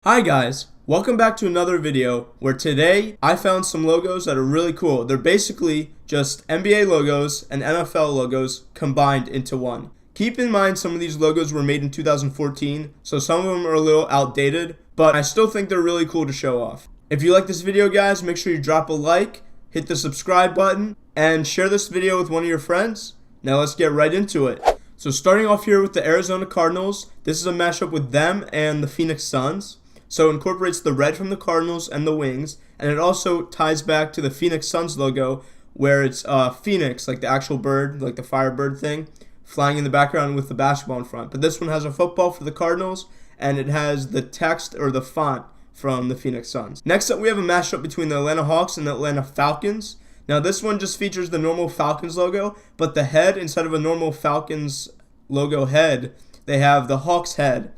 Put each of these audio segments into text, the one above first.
Hi guys, welcome back to another video where today I found some logos that are really cool. They're basically just NBA logos and NFL logos combined into one. Keep in mind some of these logos were made in 2014, so some of them are a little outdated, but I still think they're really cool to show off. If you like this video guys, make sure you drop a like, hit the subscribe button, and share this video with one of your friends. Now let's get right into it. So starting off here with the Arizona Cardinals, this is a mashup with them and the Phoenix Suns. So it incorporates the red from the Cardinals and the wings, and it also ties back to the Phoenix Suns logo where it's Phoenix, like the actual bird, like the Firebird thing, flying in the background with the basketball in front. But this one has a football for the Cardinals, and it has the text or the font from the Phoenix Suns. Next up, we have a mashup between the Atlanta Hawks and the Atlanta Falcons. Now this one just features the normal Falcons logo, but the head, instead of a normal Falcons logo head, they have the Hawks head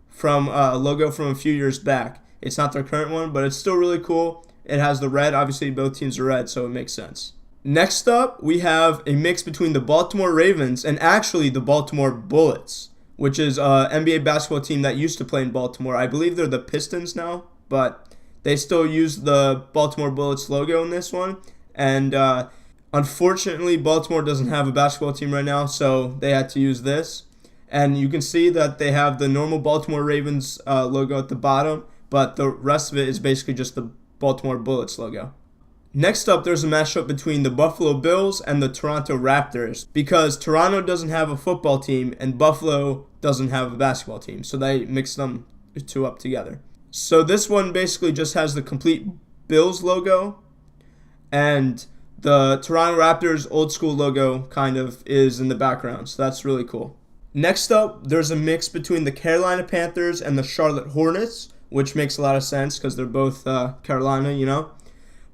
from a logo from a few years back. It's not their current one, but it's still really cool. It has the red. Obviously, both teams are red, so it makes sense. Next up, we have a mix between the Baltimore Ravens and actually the Baltimore Bullets, which is an NBA basketball team that used to play in Baltimore. I believe they're the Pistons now, but they still use the Baltimore Bullets logo in this one. And unfortunately, Baltimore doesn't have a basketball team right now, so they had to use this. And you can see that they have the normal Baltimore Ravens logo at the bottom, but the rest of it is basically just the Baltimore Bullets logo. Next up, there's a mashup between the Buffalo Bills and the Toronto Raptors, because Toronto doesn't have a football team and Buffalo doesn't have a basketball team, so they mix them two up together. So this one basically just has the complete Bills logo, and the Toronto Raptors old school logo kind of is in the background, so that's really cool. Next up, there's a mix between the Carolina Panthers and the Charlotte Hornets, which makes a lot of sense because they're both Carolina, you know.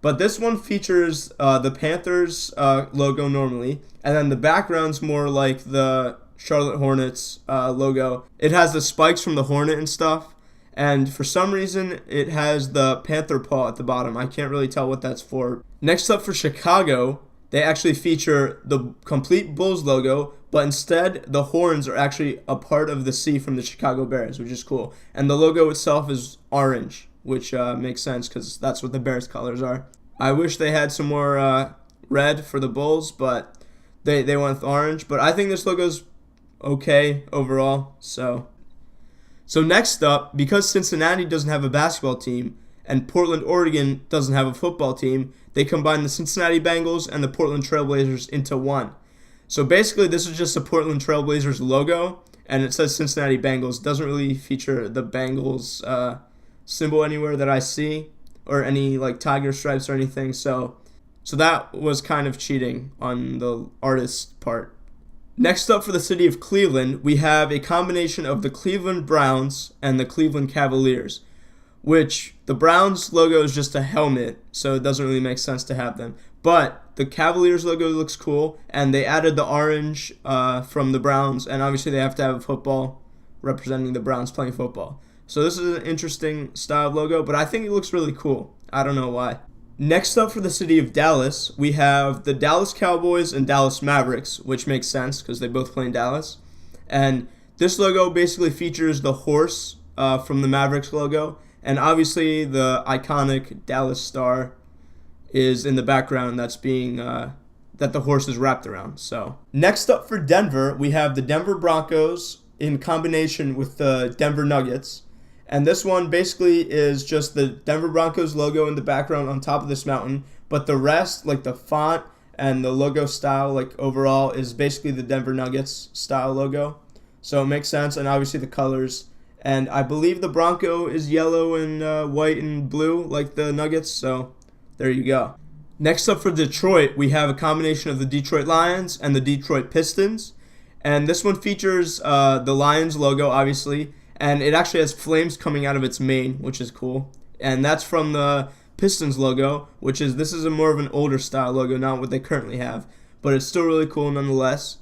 But this one features the Panthers logo normally, and then the background's more like the Charlotte Hornets logo. It has the spikes from the Hornet and stuff, and for some reason, it has the Panther paw at the bottom. I can't really tell what that's for. Next up for Chicago, they actually feature the complete Bulls logo, but instead the horns are actually a part of the C from the Chicago Bears, which is cool. And the logo itself is orange, which makes sense because that's what the Bears colors are. I wish they had some more red for the Bulls, but they went with orange. But I think this logo's okay overall. So next up, because Cincinnati doesn't have a basketball team and Portland, Oregon doesn't have a football team, they combine the Cincinnati Bengals and the Portland Trailblazers into one. So basically, this is just the Portland Trailblazers logo, and it says Cincinnati Bengals. It doesn't really feature the Bengals symbol anywhere that I see, or any like tiger stripes or anything. So that was kind of cheating on the artist's part. Next up for the city of Cleveland, we have a combination of the Cleveland Browns and the Cleveland Cavaliers, which the Browns logo is just a helmet, so it doesn't really make sense to have them. But the Cavaliers logo looks cool, and they added the orange from the Browns, and obviously they have to have a football representing the Browns playing football. So this is an interesting style of logo, but I think it looks really cool. I don't know why. Next up for the city of Dallas, we have the Dallas Cowboys and Dallas Mavericks, which makes sense because they both play in Dallas. And this logo basically features the horse from the Mavericks logo, and obviously the iconic Dallas star is in the background that's being that the horse is wrapped around. So next up for Denver, we have the Denver Broncos in combination with the Denver Nuggets. And this one basically is just the Denver Broncos logo in the background on top of this mountain, but the rest, like the font and the logo style, like overall, is basically the Denver Nuggets style logo. So it makes sense, and obviously the colors. And I believe the Bronco is yellow and white and blue like the Nuggets, so there you go. Next up for Detroit, we have a combination of the Detroit Lions and the Detroit Pistons. And this one features the Lions logo, obviously, and it actually has flames coming out of its mane, which is cool. And that's from the Pistons logo, this is a more of an older style logo, not what they currently have. But it's still really cool nonetheless.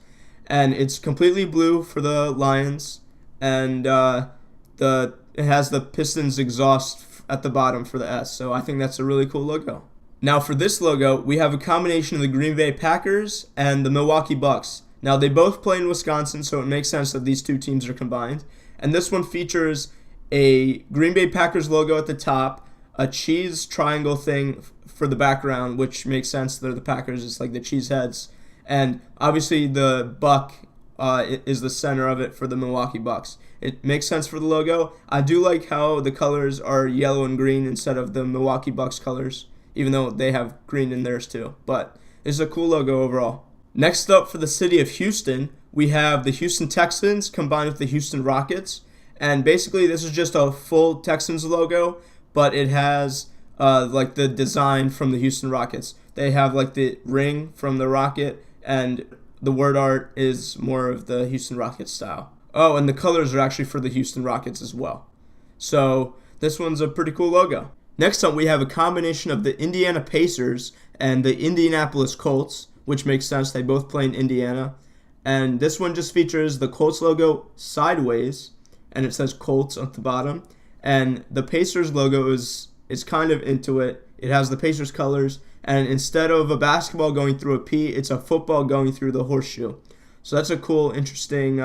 And it's completely blue for the Lions, and it has the Pistons exhaust at the bottom for the S, so I think that's a really cool logo. Now for this logo, we have a combination of the Green Bay Packers and the Milwaukee Bucks. Now they both play in Wisconsin, so it makes sense that these two teams are combined. And this one features a Green Bay Packers logo at the top, a cheese triangle thing for the background, which makes sense. They're the Packers. It's like the cheese heads. And obviously the buck is the center of it for the Milwaukee Bucks. It makes sense for the logo. I do like how the colors are yellow and green instead of the Milwaukee Bucks colors, even though they have green in theirs too. But it's a cool logo overall. Next up, for the city of Houston, we have the Houston Texans combined with the Houston Rockets. And basically this is just a full Texans logo, but it has like the design from the Houston Rockets. They have like the ring from the Rocket, and the word art is more of the Houston Rockets style. Oh, and the colors are actually for the Houston Rockets as well. So this one's a pretty cool logo. Next up, we have a combination of the Indiana Pacers and the Indianapolis Colts, which makes sense. They both play in Indiana. And this one just features the Colts logo sideways, and it says Colts at the bottom. And the Pacers logo is kind of into it. It has the Pacers colors, and instead of a basketball going through a P, it's a football going through the horseshoe. So that's a cool, interesting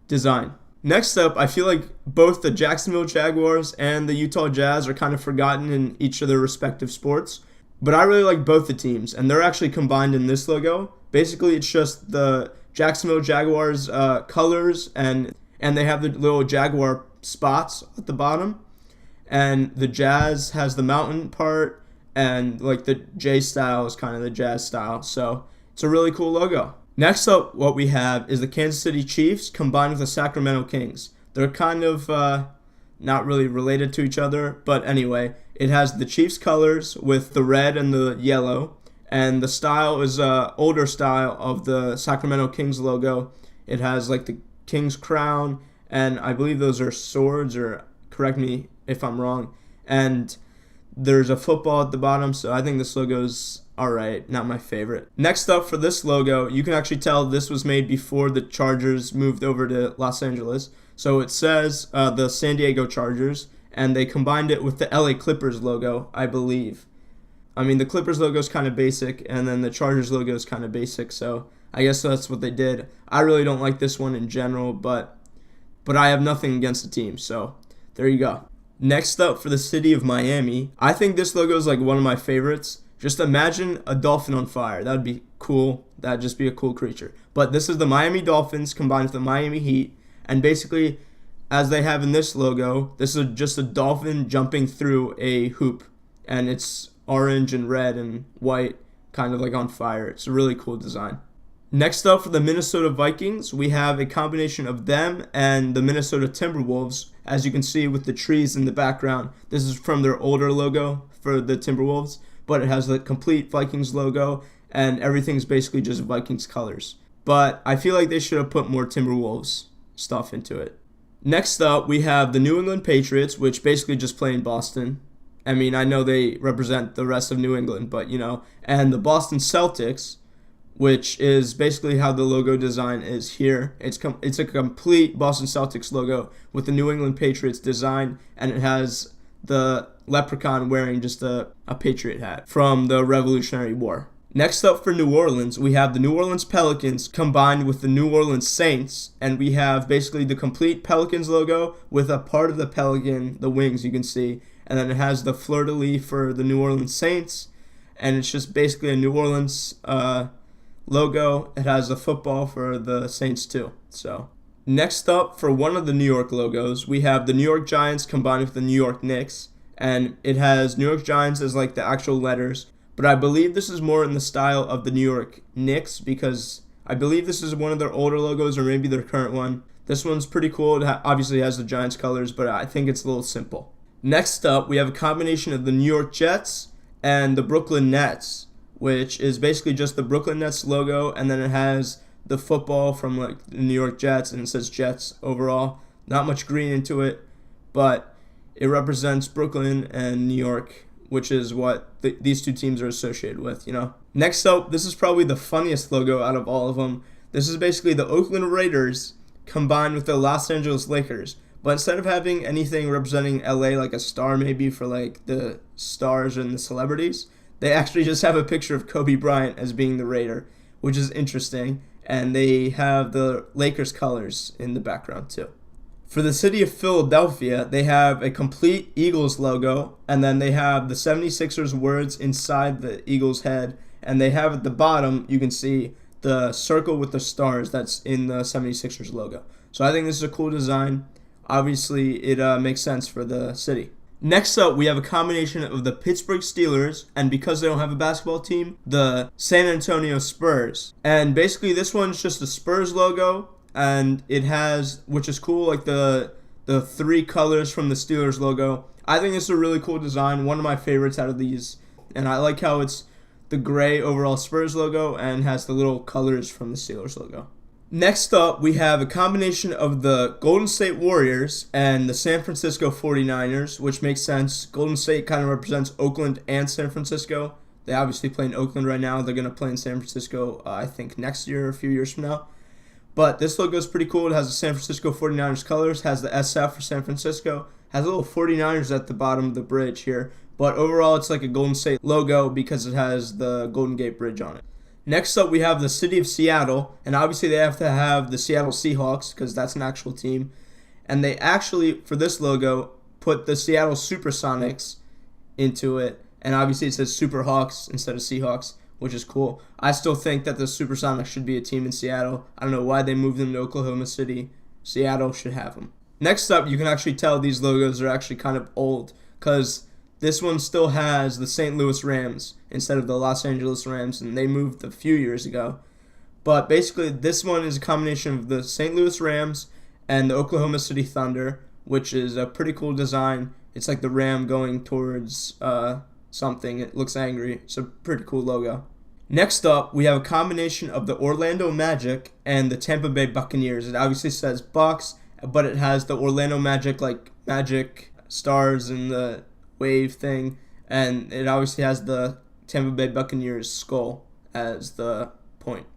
design. Next up, I feel like both the Jacksonville Jaguars and the Utah Jazz are kind of forgotten in each of their respective sports. But I really like both the teams, and they're actually combined in this logo. Basically, it's just the Jacksonville Jaguars colors, and they have the little Jaguar spots at the bottom. And the Jazz has the mountain part, and like the J style is kind of the Jazz style. So it's a really cool logo. Next up, what we have is the Kansas City Chiefs combined with the Sacramento Kings. They're kind of not really related to each other, but anyway, it has the Chiefs colors with the red and the yellow, and the style is older style of the Sacramento Kings logo. It has like the King's crown, and I believe those are swords, or correct me if I'm wrong, and there's a football at the bottom, so I think this logo's alright, not my favorite. Next up, for this logo, you can actually tell this was made before the Chargers moved over to Los Angeles. So it says the San Diego Chargers, and they combined it with the LA Clippers logo, I believe. I mean, the Clippers logo is kind of basic, and then the Chargers logo is kind of basic, so I guess that's what they did. I really don't like this one in general, but I have nothing against the team, so there you go. Next up, for the city of Miami, I think this logo is like one of my favorites. Just imagine a dolphin on fire. That would be cool. That would just be a cool creature. But this is the Miami Dolphins combined with the Miami Heat. And basically, as they have in this logo, this is just a dolphin jumping through a hoop. And it's orange and red and white, kind of like on fire. It's a really cool design. Next up, for the Minnesota Vikings, we have a combination of them and the Minnesota Timberwolves, as you can see with the trees in the background. This is from their older logo for the Timberwolves, but it has the complete Vikings logo, and everything's basically just Vikings colors. But I feel like they should have put more Timberwolves stuff into it. Next up, we have the New England Patriots, which basically just play in Boston. I mean, I know they represent the rest of New England, but and the Boston Celtics, which is basically how the logo design is here. It's a complete Boston Celtics logo with the New England Patriots design, and it has the leprechaun wearing just a Patriot hat from the Revolutionary War. Next up, for New Orleans, we have the New Orleans Pelicans combined with the New Orleans Saints, and we have basically the complete Pelicans logo with a part of the pelican, the wings you can see, and then it has the fleur-de-lis for the New Orleans Saints, and it's just basically a New Orleans logo. It has the football for the Saints too. So next up, for one of the New York logos, we have the New York Giants combined with the New York Knicks, and it has New York Giants as like the actual letters, but I believe this is more in the style of the New York Knicks, because I believe this is one of their older logos, or maybe their current one. This one's pretty cool. It obviously has the Giants colors, but I think it's a little simple. Next up, we have a combination of the New York Jets and the Brooklyn Nets, which is basically just the Brooklyn Nets logo, and then it has the football from like the New York Jets, and it says Jets overall. Not much green into it, but it represents Brooklyn and New York, which is what these two teams are associated with, Next up, this is probably the funniest logo out of all of them. This is basically the Oakland Raiders combined with the Los Angeles Lakers. But instead of having anything representing LA, like a star maybe for like the stars and the celebrities, they actually just have a picture of Kobe Bryant as being the Raider, which is interesting. And they have the Lakers colors in the background too. For the city of Philadelphia, they have a complete Eagles logo, and then they have the 76ers words inside the Eagles head, and they have at the bottom, you can see the circle with the stars that's in the 76ers logo. So I think this is a cool design. Obviously, it makes sense for the city. Next up, we have a combination of the Pittsburgh Steelers, and because they don't have a basketball team, the San Antonio Spurs. And basically, this one's just a Spurs logo, and it has, which is cool, like the three colors from the Steelers logo. I think it's a really cool design, one of my favorites out of these. And I like how it's the gray overall Spurs logo and has the little colors from the Steelers logo. Next up, we have a combination of the Golden State Warriors and the San Francisco 49ers, which makes sense. Golden State kind of represents Oakland and San Francisco. They obviously play in Oakland right now. They're going to play in San Francisco, I think, next year or a few years from now. But this logo is pretty cool. It has the San Francisco 49ers colors, has the SF for San Francisco, has a little 49ers at the bottom of the bridge here. But overall, it's like a Golden State logo because it has the Golden Gate Bridge on it. Next up, we have the city of Seattle, and obviously they have to have the Seattle Seahawks because that's an actual team. And they actually, for this logo, put the Seattle Supersonics into it, and obviously it says Superhawks instead of Seahawks, which is cool. I still think that the Supersonics should be a team in Seattle. I don't know why they moved them to Oklahoma City. Seattle should have them. Next up, you can actually tell these logos are actually kind of old because this one still has the St. Louis Rams instead of the Los Angeles Rams, and they moved a few years ago. But basically, this one is a combination of the St. Louis Rams and the Oklahoma City Thunder, which is a pretty cool design. It's like the ram going towards something. It looks angry. It's a pretty cool logo. Next up, we have a combination of the Orlando Magic and the Tampa Bay Buccaneers. It obviously says Bucks, but it has the Orlando Magic, like magic stars and the wave thing, and it obviously has the Tampa Bay Buccaneers skull as the point.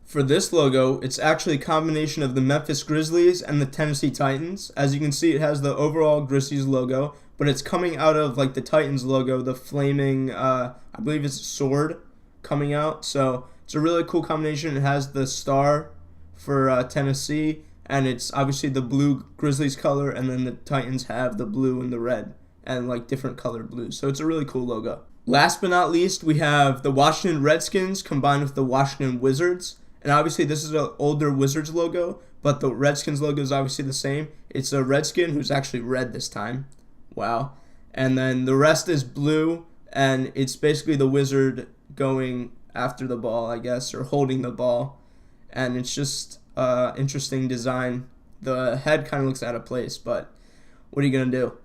For this logo, it's actually a combination of the Memphis Grizzlies and the Tennessee Titans. As you can see, it has the overall Grizzlies logo, but it's coming out of like the Titans logo, the flaming, I believe it's a sword coming out. So it's a really cool combination. It has the star for Tennessee, and it's obviously the blue Grizzlies color, and then the Titans have the blue and the red and like different colored blues. So it's a really cool logo. Last but not least, we have the Washington Redskins combined with the Washington Wizards. And obviously this is an older Wizards logo, but the Redskins logo is obviously the same. It's a Redskin who's actually red this time. Wow. And then the rest is blue, and it's basically the Wizard going after the ball, I guess, or holding the ball. And it's just interesting design. The head kind of looks out of place, but what are you going to do?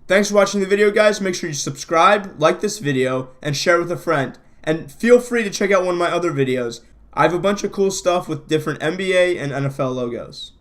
Thanks for watching the video, guys. Make sure you subscribe, like this video, and share with a friend. And feel free to check out one of my other videos. I have a bunch of cool stuff with different NBA and NFL logos.